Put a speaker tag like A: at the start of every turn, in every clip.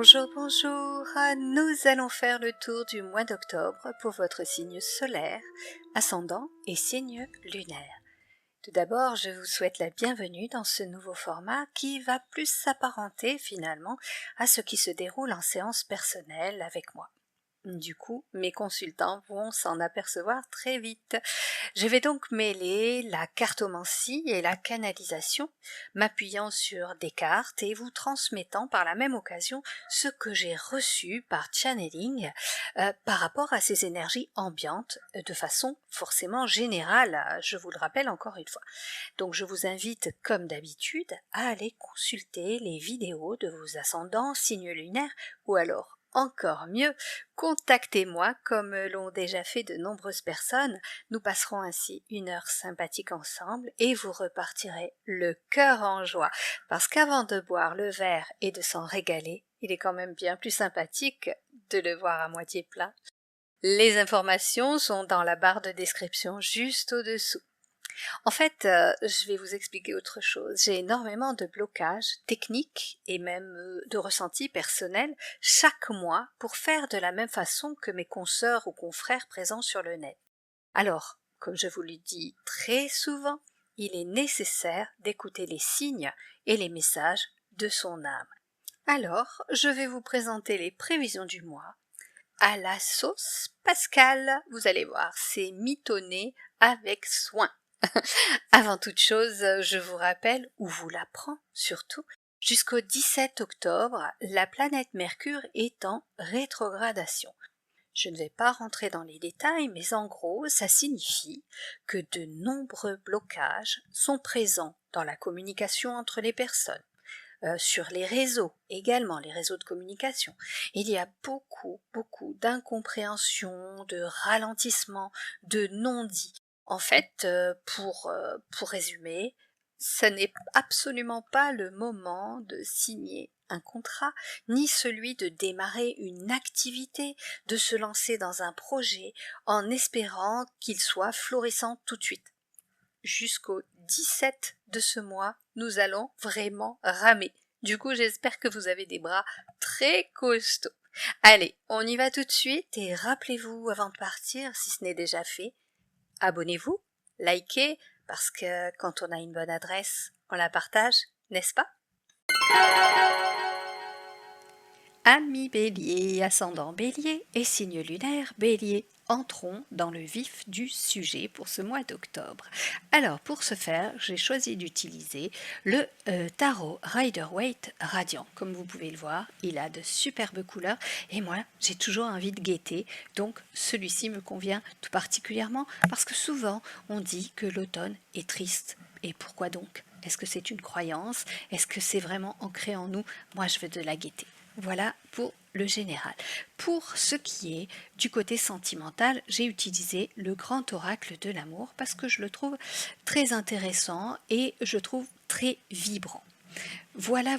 A: Bonjour, bonjour. Nous allons faire le tour du mois d'octobre pour votre signe solaire, ascendant et signe lunaire. Tout d'abord, je vous souhaite la bienvenue dans ce nouveau format qui va plus s'apparenter finalement à ce qui se déroule en séance personnelle avec moi. Du coup, mes consultants vont s'en apercevoir très vite. Je vais donc mêler la cartomancie et la canalisation, m'appuyant sur des cartes et vous transmettant par la même occasion ce que j'ai reçu par channeling par rapport à ces énergies ambiantes de façon forcément générale, je vous le rappelle encore une fois. Donc je vous invite comme d'habitude à aller consulter les vidéos de vos ascendants, signes lunaires ou alors encore mieux, contactez-moi comme l'ont déjà fait de nombreuses personnes. Nous passerons ainsi une heure sympathique ensemble et vous repartirez le cœur en joie. Parce qu'avant de boire le verre et de s'en régaler, il est quand même bien plus sympathique de le voir à moitié plein. Les informations sont dans la barre de description juste au-dessous. En fait, je vais vous expliquer autre chose. J'ai énormément de blocages techniques et même de ressentis personnels chaque mois pour faire de la même façon que mes consoeurs ou confrères présents sur le net. Alors, comme je vous le dis très souvent, il est nécessaire d'écouter les signes et les messages de son âme. Alors, je vais vous présenter les prévisions du mois à la sauce Pascal. Vous allez voir, c'est mitonné avec soin. Avant toute chose, je vous rappelle, ou vous l'apprends surtout, jusqu'au 17 octobre, la planète Mercure est en rétrogradation. Je ne vais pas rentrer dans les détails, mais en gros, ça signifie que de nombreux blocages sont présents dans la communication entre les personnes, sur les réseaux, également les réseaux de communication. Il y a beaucoup d'incompréhension, de ralentissement, de non-dits. En fait, pour résumer, ce n'est absolument pas le moment de signer un contrat, ni celui de démarrer une activité, de se lancer dans un projet en espérant qu'il soit florissant tout de suite. Jusqu'au 17 de ce mois, nous allons vraiment ramer. Du coup, j'espère que vous avez des bras très costauds. Allez, on y va tout de suite et rappelez-vous avant de partir, si ce n'est déjà fait, abonnez-vous, likez, parce que quand on a une bonne adresse, on la partage, n'est-ce pas? Amis Bélier, ascendant Bélier et signe lunaire Bélier, entrons dans le vif du sujet pour ce mois d'octobre. Alors pour ce faire, j'ai choisi d'utiliser le tarot Rider-Waite Radiant. Comme vous pouvez le voir, il a de superbes couleurs et moi j'ai toujours envie de guetter, donc celui-ci me convient tout particulièrement parce que souvent on dit que l'automne est triste. Et pourquoi donc? Est-ce que c'est une croyance? Est-ce que c'est vraiment ancré en nous? Moi je veux de la gaieté. Voilà pour le général. Pour ce qui est du côté sentimental, j'ai utilisé le grand oracle de l'amour parce que je le trouve très intéressant et je trouve très vibrant. Voilà.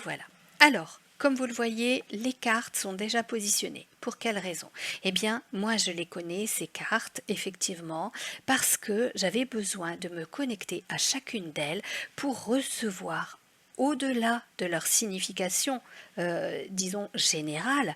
A: Alors, comme vous le voyez, les cartes sont déjà positionnées. Pour quelle raison? Eh bien, moi je les connais, ces cartes, effectivement, parce que j'avais besoin de me connecter à chacune d'elles pour recevoir au-delà de leur signification, disons, générale,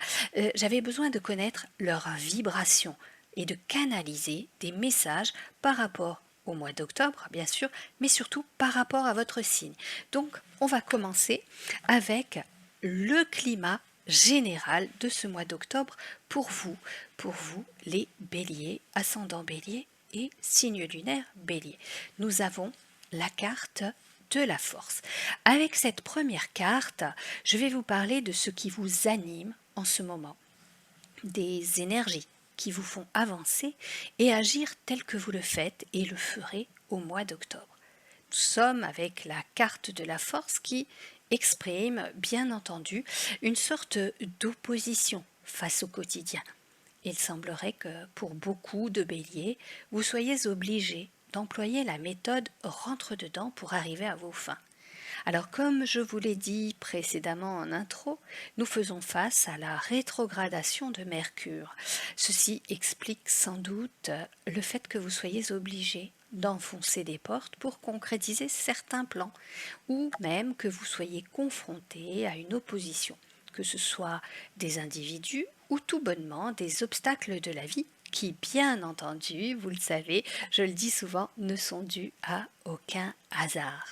A: j'avais besoin de connaître leur vibration et de canaliser des messages par rapport au mois d'octobre, bien sûr, mais surtout par rapport à votre signe. Donc, on va commencer avec le climat général de ce mois d'octobre pour vous les béliers, ascendant bélier et signe lunaire bélier. Nous avons la carte de la force. Avec cette première carte, je vais vous parler de ce qui vous anime en ce moment, des énergies qui vous font avancer et agir tel que vous le faites et le ferez au mois d'octobre. Nous sommes avec la carte de la force qui exprime, bien entendu, une sorte d'opposition face au quotidien. Il semblerait que pour beaucoup de béliers, vous soyez obligés d'employer la méthode rentre-dedans pour arriver à vos fins. Alors comme je vous l'ai dit précédemment en intro, nous faisons face à la rétrogradation de Mercure. Ceci explique sans doute le fait que vous soyez obligés d'enfoncer des portes pour concrétiser certains plans, ou même que vous soyez confrontés à une opposition. que ce soit des individus ou tout bonnement des obstacles de la vie qui, bien entendu, vous le savez, je le dis souvent, ne sont dus à aucun hasard.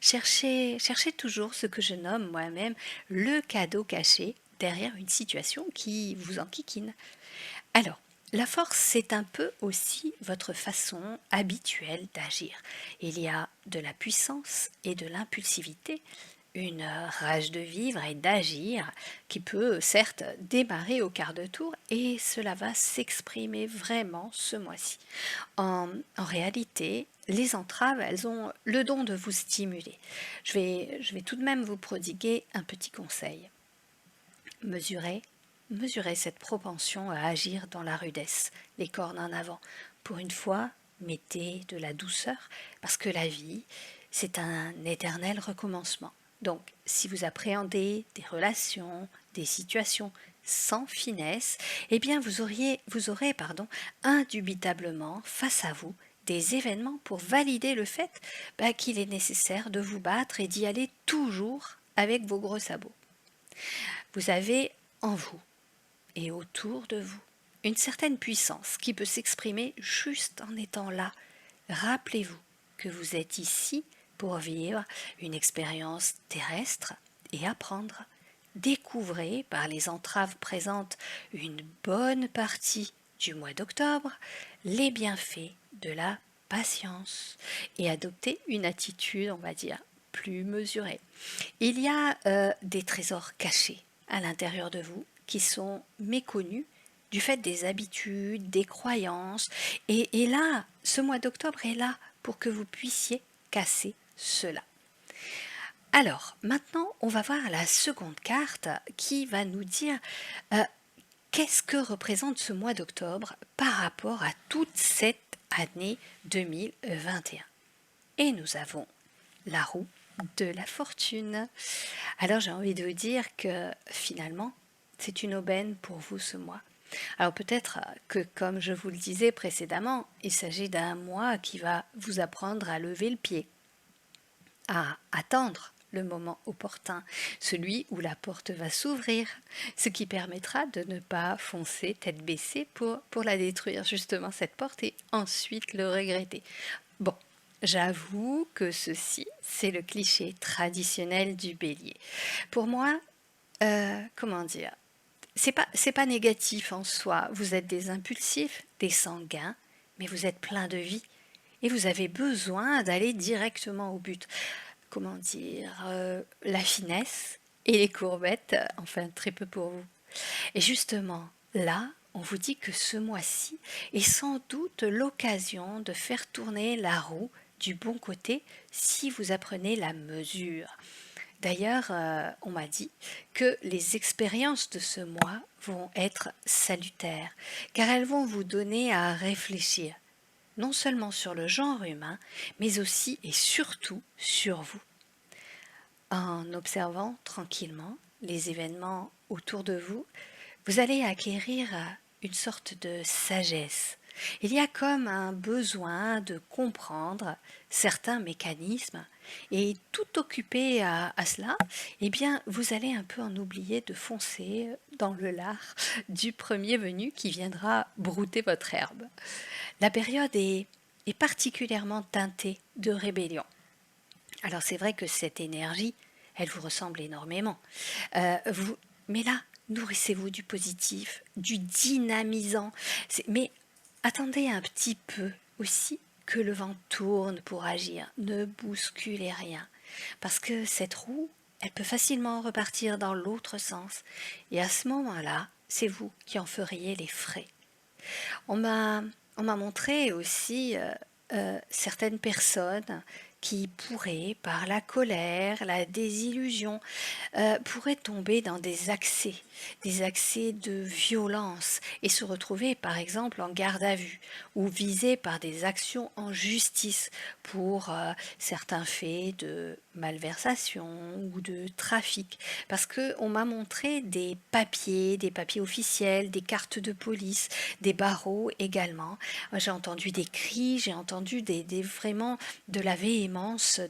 A: Cherchez toujours ce que je nomme moi-même le cadeau caché derrière une situation qui vous enquiquine. Alors, la force, c'est un peu aussi votre façon habituelle d'agir. Il y a de la puissance et de l'impulsivité, une rage de vivre et d'agir qui peut certes démarrer au quart de tour et cela va s'exprimer vraiment ce mois-ci. En réalité, les entraves, elles ont le don de vous stimuler. Je vais tout de même vous prodiguer un petit conseil. Mesurez, mesurez cette propension à agir dans la rudesse, les cornes en avant. Pour une fois, mettez de la douceur, parce que la vie, c'est un éternel recommencement. Donc, si vous appréhendez des relations, des situations sans finesse, eh bien vous aurez indubitablement face à vous des événements pour valider le fait qu'il est nécessaire de vous battre et d'y aller toujours avec vos gros sabots. Vous avez en vous et autour de vous une certaine puissance qui peut s'exprimer juste en étant là. Rappelez-vous que vous êtes ici pour vivre une expérience terrestre et apprendre. Découvrez par les entraves présentes une bonne partie du mois d'octobre les bienfaits de la patience et adoptez une attitude, on va dire, plus mesurée. Il y a des trésors cachés à l'intérieur de vous qui sont méconnus du fait des habitudes, des croyances. Et là, ce mois d'octobre est là pour que vous puissiez casser cela. Alors, maintenant, on va voir la seconde carte qui va nous dire qu'est-ce que représente ce mois d'octobre par rapport à toute cette année 2021. Et nous avons la roue de la fortune. Alors j'ai envie de vous dire que finalement, c'est une aubaine pour vous ce mois. Alors peut-être que comme je vous le disais précédemment, il s'agit d'un mois qui va vous apprendre à lever le pied, à attendre le moment opportun, celui où la porte va s'ouvrir, ce qui permettra de ne pas foncer tête baissée pour la détruire justement cette porte et ensuite le regretter. Bon, j'avoue que ceci, c'est le cliché traditionnel du bélier. Pour moi, comment dire, c'est pas négatif en soi. Vous êtes des impulsifs, des sanguins, mais vous êtes plein de vie et vous avez besoin d'aller directement au but. Comment dire, la finesse et les courbettes, enfin très peu pour vous. Et justement, là, on vous dit que ce mois-ci est sans doute l'occasion de faire tourner la roue du bon côté si vous apprenez la mesure. D'ailleurs, on m'a dit que les expériences de ce mois vont être salutaires, car elles vont vous donner à réfléchir, non seulement sur le genre humain, mais aussi et surtout sur vous. En observant tranquillement les événements autour de vous, vous allez acquérir une sorte de sagesse. Il y a comme un besoin de comprendre certains mécanismes et tout occupé à cela, eh bien, vous allez un peu en oublier de foncer dans le lard du premier venu qui viendra brouter votre herbe. La période est particulièrement teintée de rébellion. Alors c'est vrai que cette énergie, elle vous ressemble énormément. Vous, mais là, nourrissez-vous du positif, du dynamisant. Mais attendez un petit peu aussi que le vent tourne pour agir. Ne bousculez rien. Parce que cette roue, elle peut facilement repartir dans l'autre sens. Et à ce moment-là, c'est vous qui en feriez les frais. On m'a, on m'a montré aussi certaines personnes qui pourraient, par la colère, la désillusion, pourraient tomber dans des accès de violence et se retrouver par exemple en garde à vue ou visés par des actions en justice pour certains faits de malversation ou de trafic. Parce qu'on m'a montré des papiers officiels, des cartes de police, des barreaux également. J'ai entendu des cris, j'ai entendu vraiment de la véhémence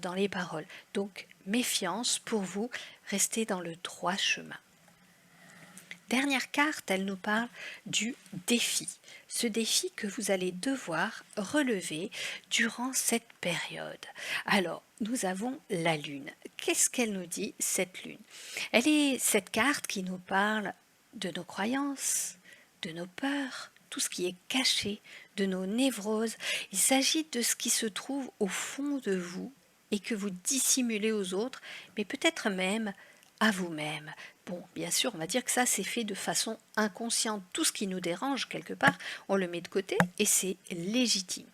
A: dans les paroles. Donc, méfiance pour vous, restez dans le droit chemin. dernière carte, elle nous parle du défi. Ce défi que vous allez devoir relever durant cette période. Alors, nous avons la Lune. Qu'est-ce qu'elle nous dit, cette Lune? Elle est cette carte qui nous parle de nos croyances, de nos peurs, tout ce qui est caché, de nos névroses. Il s'agit de ce qui se trouve au fond de vous et que vous dissimulez aux autres, mais peut-être même à vous-même. Bon, bien sûr, on va dire que ça, c'est fait de façon inconsciente. Tout ce qui nous dérange, quelque part, on le met de côté et c'est légitime.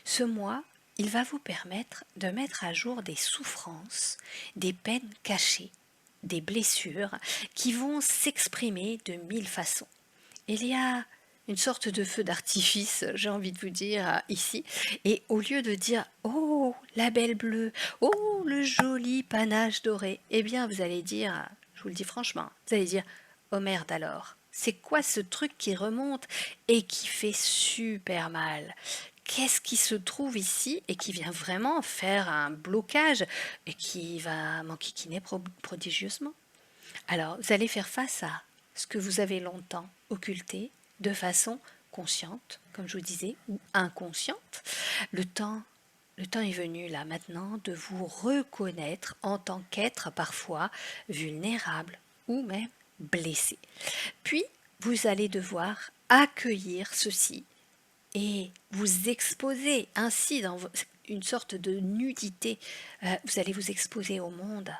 A: Ce mois, il va vous permettre de mettre à jour des souffrances, des peines cachées, des blessures qui vont s'exprimer de mille façons. Il y a une sorte de feu d'artifice, j'ai envie de vous dire, ici. Et au lieu de dire «Oh, la belle bleue, oh, le joli panache doré», eh bien, vous allez dire, je vous le dis franchement, vous allez dire «Oh merde alors, c'est quoi ce truc qui remonte et qui fait super mal? Qu'est-ce qui se trouve ici et qui vient vraiment faire un blocage et qui va m'enquiquiner prodigieusement?» Alors, vous allez faire face à ce que vous avez longtemps occulté de façon consciente, comme je vous disais, ou inconsciente. Le temps, le temps est venu là maintenant de vous reconnaître en tant qu'être parfois vulnérable ou même blessé. Puis, vous allez devoir accueillir ceci et vous exposer ainsi dans une sorte de nudité. Vous allez vous exposer au monde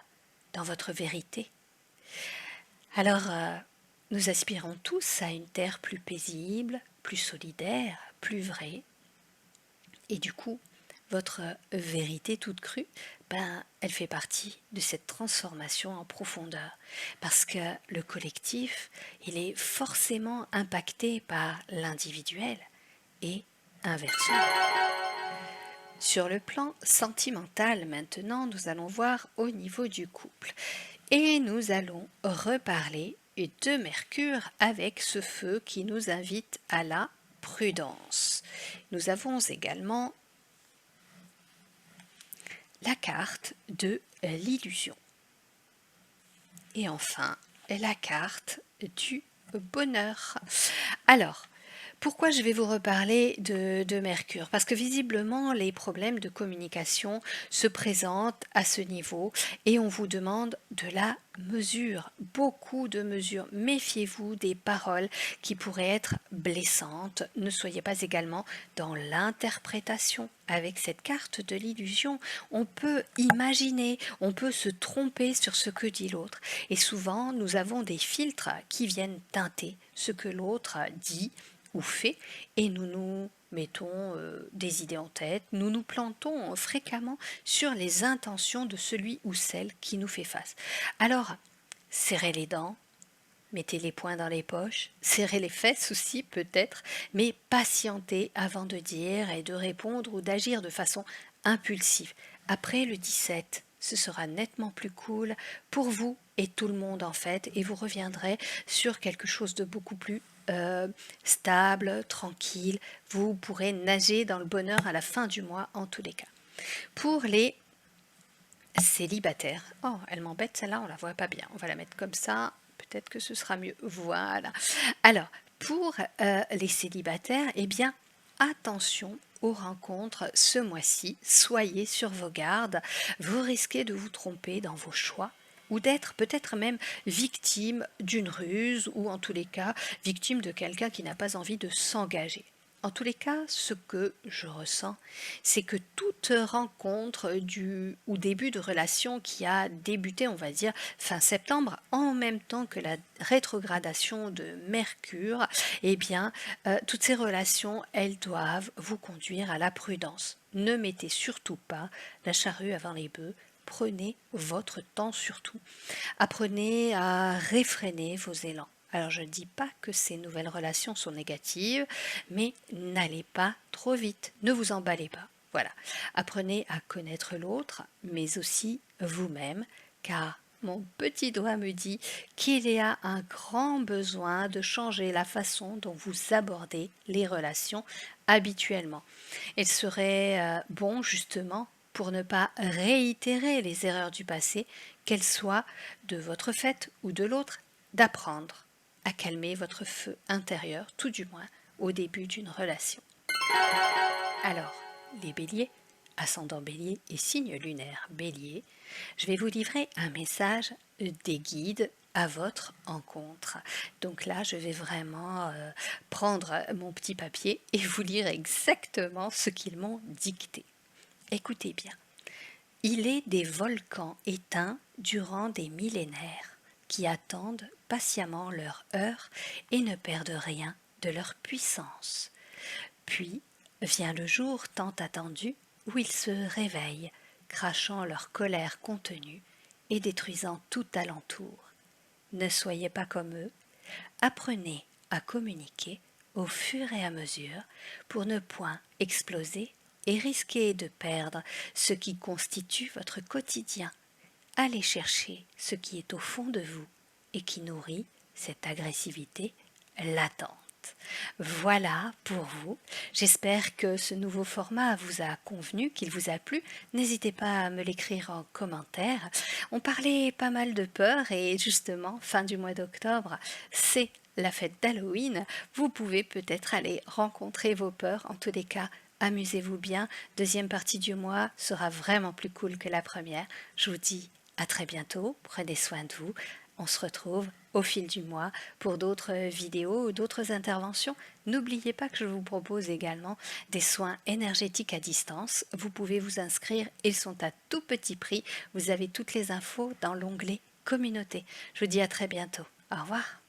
A: dans votre vérité. Alors, nous aspirons tous à une terre plus paisible, plus solidaire, plus vraie. Et du coup, votre vérité toute crue, elle fait partie de cette transformation en profondeur. Parce que le collectif, il est forcément impacté par l'individuel et inversement. Sur le plan sentimental, maintenant, nous allons voir au niveau du couple. Et nous allons reparler de Mercure avec ce feu qui nous invite à la prudence. Nous avons également la carte de l'illusion. Et enfin, la carte du bonheur. Alors, pourquoi je vais vous reparler de Mercure? Parce que visiblement, les problèmes de communication se présentent à ce niveau et on vous demande de la mesure, beaucoup de mesures. Méfiez-vous des paroles qui pourraient être blessantes. Ne soyez pas également dans l'interprétation. Avec cette carte de l'illusion, on peut imaginer, on peut se tromper sur ce que dit l'autre. Et souvent, nous avons des filtres qui viennent teinter ce que l'autre dit ou fait, et nous nous mettons des idées en tête, nous nous plantons fréquemment sur les intentions de celui ou celle qui nous fait face. Alors, serrez les dents, mettez les poings dans les poches, serrez les fesses aussi peut-être, mais patientez avant de dire et de répondre ou d'agir de façon impulsive. Après le 17, ce sera nettement plus cool pour vous et tout le monde en fait, et vous reviendrez sur quelque chose de beaucoup plus stable, tranquille. Vous pourrez nager dans le bonheur à la fin du mois en tous les cas. Pour les célibataires, oh elle m'embête celle-là, on la voit pas bien, on va la mettre comme ça, peut-être que ce sera mieux. Voilà. Alors, pour les célibataires, eh bien, attention aux rencontres ce mois-ci. Soyez sur vos gardes. Vous risquez de vous tromper dans vos choix ou d'être peut-être même victime d'une ruse ou en tous les cas victime de quelqu'un qui n'a pas envie de s'engager. En tous les cas, ce que je ressens, c'est que toute rencontre ou début de relation qui a débuté, on va dire, fin septembre, en même temps que la rétrogradation de Mercure, eh bien, toutes ces relations, elles doivent vous conduire à la prudence. Ne mettez surtout pas la charrue avant les bœufs. Prenez votre temps surtout. Apprenez à réfréner vos élans. Alors je ne dis pas que ces nouvelles relations sont négatives, mais n'allez pas trop vite, ne vous emballez pas. Voilà, apprenez à connaître l'autre, mais aussi vous-même, car mon petit doigt me dit qu'il y a un grand besoin de changer la façon dont vous abordez les relations habituellement. Il serait bon justement pour ne pas réitérer les erreurs du passé, qu'elles soient de votre fait ou de l'autre, d'apprendre à calmer votre feu intérieur, tout du moins au début d'une relation. Alors, les béliers, ascendant bélier et signe lunaire bélier, je vais vous livrer un message des guides à votre encontre. Donc là, je vais vraiment prendre mon petit papier et vous lire exactement ce qu'ils m'ont dicté. Écoutez bien. Il est des volcans éteints durant des millénaires qui attendent patiemment leur heure et ne perdent rien de leur puissance. Puis vient le jour tant attendu où ils se réveillent, crachant leur colère contenue et détruisant tout alentour. Ne soyez pas comme eux, apprenez à communiquer au fur et à mesure pour ne point exploser et risquer de perdre ce qui constitue votre quotidien. Allez chercher ce qui est au fond de vous et qui nourrit cette agressivité latente. Voilà pour vous. J'espère que ce nouveau format vous a convenu, qu'il vous a plu. N'hésitez pas à me l'écrire en commentaire. On parlait pas mal de peur et justement, fin du mois d'octobre, c'est la fête d'Halloween. Vous pouvez peut-être aller rencontrer vos peurs. En tous les cas, amusez-vous bien. Deuxième partie du mois sera vraiment plus cool que la première. Je vous dis à très bientôt. Prenez soin de vous. On se retrouve au fil du mois pour d'autres vidéos ou d'autres interventions. N'oubliez pas que je vous propose également des soins énergétiques à distance. Vous pouvez vous inscrire, ils sont à tout petit prix. Vous avez toutes les infos dans l'onglet Communauté. Je vous dis à très bientôt. Au revoir.